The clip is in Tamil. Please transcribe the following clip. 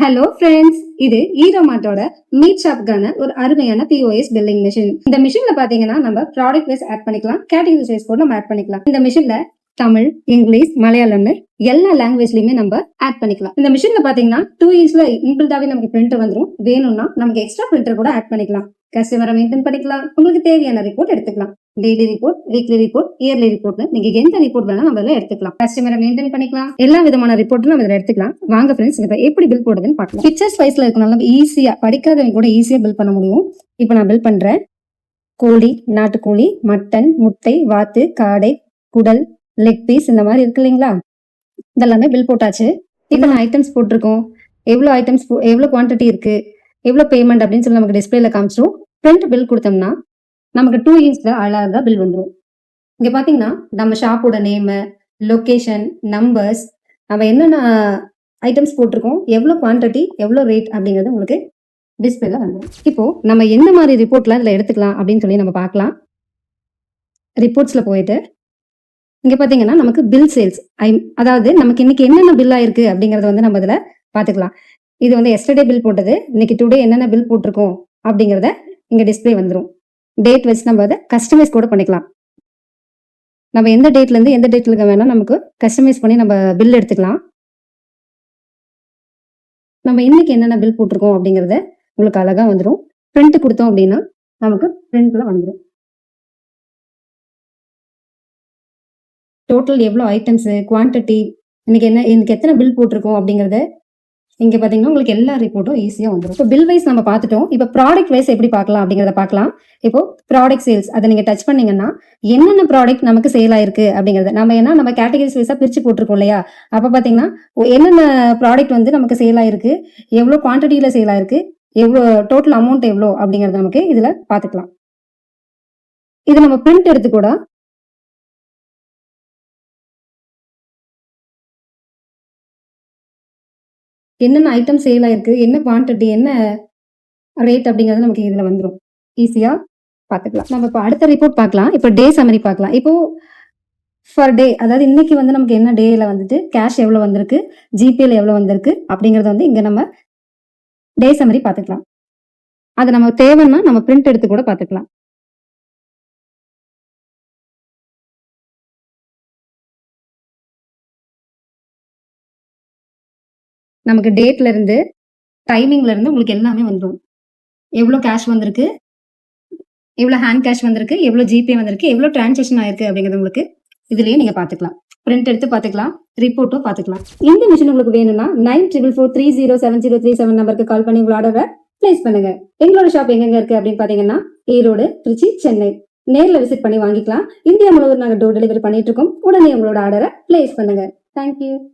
ஹலோ ஃப்ரெண்ட்ஸ், இது ஈரோமார்ட்டோட மீட் ஷாப்க்கான ஒரு அருமையான POS பில்லிங் மிஷின். இந்த மிஷின்ல பாத்தீங்கன்னா நம்ம ப்ராடக்ட் வைஸ் ஆட் பண்ணிக்கலாம், கேட்டகரி வைஸ் கூட நம்ம ஆட் பண்ணிக்கலாம். இந்த மிஷின்ல தமிழ், இங்கிலீஷ், மலையாளம்னு எல்லா லாங்குவேஜ்லயுமே நம்ம ஆட் பண்ணிக்கலாம். இந்த மிஷின்ல பாத்தீங்கன்னா 2 இன்ச்ல இன்பில்டாவே நமக்கு பிரிண்டர் வந்துடும். வேணும்னா நமக்கு எக்ஸ்ட்ரா பிரிண்டர் கூட ஆட் பண்ணிக்கலாம். கஸ்டமரை மெயின்டைன் பண்ணிக்கலாம். உங்களுக்கு தேவையான ரிப்போர்ட் எடுத்துக்கலாம். Daily report, weekly report, yearly report, நீங்க எந்த ரிப்போர்ட் வேணா நம்ம இதில் எடுத்துக்கலாம். கஸ்டமரை மெயின்டைன் பண்ணிக்கலாம். எல்லா விதமான ரிப்போர்ட்டும் நம்ம இதில் எடுத்துக்கலாம். வாங்க ஃப்ரெண்ட்ஸ், இப்போ எப்படி பில் போடுறதுன்னு பார்க்கலாம். பிக்சர்ஸ் வைஸ்ல இருக்கனால நம்ம ஈஸியா படிக்காதவங்க கூட ஈஸியா பில் பண்ண முடியும். இப்போ நான் பில் பண்றேன். கோழி, நாட்டுக்கோழி, மட்டன், முட்டை, வாத்து, காடை, குடல், லெக் பீஸ், இந்த மாதிரி இருக்கு இல்லைங்களா? இதெல்லாமே பில் போட்டாச்சு. இப்போ நான் ஐட்டம்ஸ் போட்டிருக்கோம். எவ்வளோ ஐட்டம்ஸ், எவ்வளோ குவான்டிட்டி இருக்கு, எவ்வளோ பேமெண்ட் அப்படின்னு சொல்லி நமக்கு டிஸ்பிளேல காமிச்சிடும். பிரிண்ட் பில் கொடுத்தோம்னா நமக்கு 2 இன்ச்ல அழகா பில் வந்துடும். இங்க பாத்தீங்கன்னா நம்ம ஷாப்போட நேமு, லொகேஷன், நம்பர்ஸ், நம்ம என்னென்ன ஐட்டம்ஸ் போட்டிருக்கோம், எவ்வளோ குவான்டிட்டி, எவ்வளோ ரேட் அப்படிங்கிறது உங்களுக்கு டிஸ்பிளேல வந்துடும். இப்போ நம்ம எந்த மாதிரி ரிப்போர்ட்லாம் இதில் எடுத்துக்கலாம் அப்படின்னு சொல்லி நம்ம பார்க்கலாம். ரிப்போர்ட்ஸ்ல போயிட்டு இங்க பாத்தீங்கன்னா நமக்கு பில் சேல்ஸ், அதாவது நமக்கு இன்னைக்கு என்னென்ன பில் ஆயிருக்கு அப்படிங்கறத வந்து நம்ம இதுல பாத்துக்கலாம். இது வந்து எஸ்டர்டே பில் போட்டது, இன்னைக்கு டுடே என்னென்ன பில் போட்டிருக்கோம் அப்படிங்கறத இங்க டிஸ்பிளே வந்துடும். டேட் வச்சு நம்ம அதை கஸ்டமைஸ் கூட பண்ணிக்கலாம். நம்ம எந்த டேட்ல இருந்து எந்த டேட்ல வேணா நமக்கு கஸ்டமைஸ் பண்ணி நம்ம பில் எடுத்துக்கலாம். நம்ம இன்னைக்கு என்னென்ன பில் போட்டிருக்கோம் அப்படிங்கறத உங்களுக்கு அழகா வந்துடும். பிரிண்ட் கொடுத்தோம் அப்படின்னா நமக்கு பிரிண்ட்ல வந்துடும். டோட்டல் எவ்வளோ ஐட்டம்ஸ், குவான்டிட்டி, இன்னைக்கு எத்தனை பில் போட்டிருக்கோம் அப்படிங்கறத இங்க பாத்தீங்கன்னா உங்களுக்கு எல்லா ரிப்போர்ட்டும் ஈஸியா வந்துடும். இப்போ பில் வைஸ் நம்ம பார்த்துட்டோம். இப்போ ப்ராடக்ட் வைஸ் எப்படி பார்க்கலாம் அப்படிங்கறத பார்க்கலாம். இப்போ ப்ராடக்ட் சேல்ஸ் அதை நீங்க டச் பண்ணீங்கன்னா என்னென்ன ப்ராடக்ட் நமக்கு சேல் ஆயிருக்கு அப்படிங்கறது நம்ம கேட்டகரிஸ் வைஸா பிரிச்சு போட்டிருக்கோம் இல்லையா? அப்ப பாத்தீங்கன்னா என்னென்ன ப்ராடக்ட் வந்து நமக்கு சேல் ஆயிருக்கு, எவ்வளோ குவான்டிட்டியில சேல் ஆயிருக்கு, எவ்வளோ டோட்டல் அமௌண்ட் எவ்வளோ அப்படிங்கறத நமக்கு இதுல பாத்துக்கலாம். இது நம்ம பிரிண்ட் எடுத்து கூட என்னென்ன ஐட்டம் சேல் ஆயிருக்கு, என்ன குவான்டிட்டி, என்ன ரேட் அப்படிங்கிறது நமக்கு இதுல வந்துடும். ஈஸியா பார்த்துக்கலாம். நம்ம இப்போ அடுத்த ரிப்போர்ட் பார்க்கலாம். இப்போ டே சம்மரி பார்க்கலாம். இப்போ ஃபர் டே, அதாவது இன்னைக்கு வந்து நமக்கு என்ன டேல வந்துட்டு கேஷ் எவ்வளோ வந்திருக்கு, ஜிபேல எவ்வளோ வந்திருக்கு அப்படிங்கறத வந்து இங்க நம்ம டே சம்மரி பார்த்துக்கலாம். அது நம்ம தேவைன்னா நம்ம பிரிண்ட் எடுத்து கூட பார்த்துக்கலாம். நமக்கு டேட்ல இருந்து டைமிங்ல இருந்து உங்களுக்கு எல்லாமே வந்துடும். எவ்வளோ கேஷ் வந்திருக்கு, எவ்வளோ ஹேண்ட் கேஷ் வந்திருக்கு, எவ்வளோ ஜிபே வந்திருக்கு, எவ்வளோ டிரான்சாக்ஷன் ஆயிருக்கு அப்படிங்கிறது உங்களுக்கு இதுலயே நீங்க பாத்துக்கலாம். பிரிண்ட் எடுத்து பாத்துக்கலாம், ரிப்போர்ட்டும் பாத்துக்கலாம். இந்த மிஷின் உங்களுக்கு வேணும்னா 9444307037 நம்பருக்கு கால் பண்ணி உங்களோட ஆர்டரை பிளேஸ் பண்ணுங்க. எங்களோட ஷாப் எங்க இருக்கு அப்படின்னு பாத்தீங்கன்னா ஈரோடு, திருச்சி, சென்னை. நேர்ல விசிட் பண்ணி வாங்கிக்கலாம். இந்தியா முழுவதும் நாங்க டோர் டெலிவரி பண்ணிட்டு இருக்கோம். உடனே உங்களோட ஆர்டரை பிளேஸ் பண்ணுங்க. தேங்க்யூ.